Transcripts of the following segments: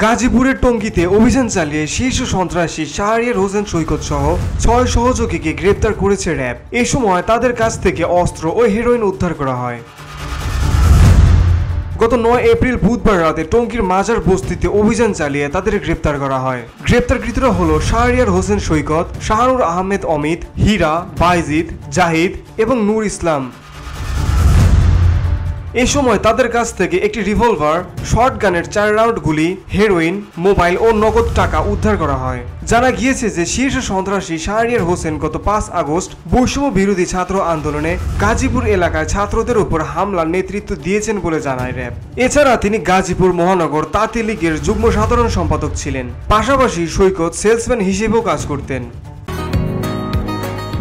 গাজীপুরের টঙ্গীতে অভিযান চালিয়ে শীর্ষ সন্ত্রাসী শাহরিয়ার হোসেন সৈকত সহ 6 সহযোগীকে গ্রেপ্তার করেছে র্যাব। এ সময় তাদের কাছ থেকে অস্ত্র ও হেরোইন উদ্ধার করা হয়। গত 9 এপ্রিল বুধবার রাতে টঙ্গীর মাজার বস্তিতে অভিযান চালিয়ে তাদের গ্রেপ্তার করা হয়। গ্রেপ্তারকৃতরা হলো শাহরিয়ার হোসেন সৈকত, শাহানুর আহমেদ অমিত, হীরা, বাইজিদ, জাহিদ এবং নূর ইসলাম। এই সময় তাদের কাছ থেকে একটি রিভলভার, শর্টগানের 4 রাউন্ড গুলি, হেরোইন, মোবাইল ও নগদ টাকা উদ্ধার করা হয়। জানা গিয়েছে যে শীর্ষ সন্ত্রাসী শাহরিয়ার হোসেন গত 5 আগস্ট বৈষম্য বিরোধী ছাত্র আন্দোলনে গাজীপুর এলাকায় ছাত্রদের উপর হামলার নেতৃত্ব দিয়েছেন বলে জানায় র্যাব। এছাড়া তিনি গাজীপুর মহানগর তাঁতি লীগের যুগ্ম সাধারণ সম্পাদক ছিলেন। পাশাপাশি সৈকত সেলসম্যান হিসেবেও কাজ করতেন।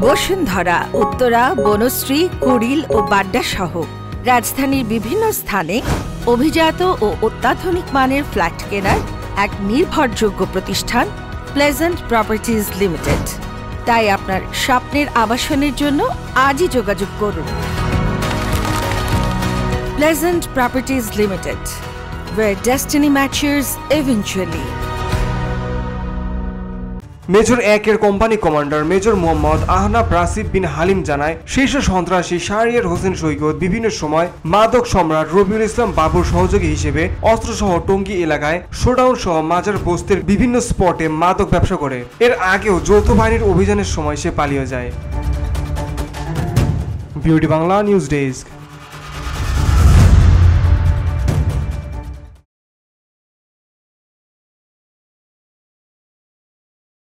বসুন্ধরা, উত্তরা, বনশ্রী, কুড়িল ও বাড্ডা সহ রাজধানীর বিভিন্ন স্থানে অভিজাত ও অত্যাধুনিক মানের ফ্ল্যাট কেনার এক নির্ভরযোগ্য প্রতিষ্ঠান প্লেজেন্ট প্রপার্টিজ লিমিটেড। তাই আপনার স্বপ্নের আবাসনের জন্য আজই যোগাযোগ করুন। Pleasant properties limited, where destiny matches eventually. Major 1 এর company commander major Mohammad Ahnaf Rashid bin Halim জানায়, শীর্ষ সন্ত্রাসী শাহরিয়ার হোসেন সৈকত বিভিন্ন সময় মাদক সম্রাট রবিউল ইসলাম বাবুর সহযোগী হিসেবে অস্ত্রসহ টঙ্গী এলাকায় শোডাউন সহ মাজার বস্তির বিভিন্ন স্পটে মাদক ব্যবসা করে। এর আগেও যৌথ বাহিনীর অভিযানের সময় সে পালিয়ে যায়। Beauty Bangla news desk.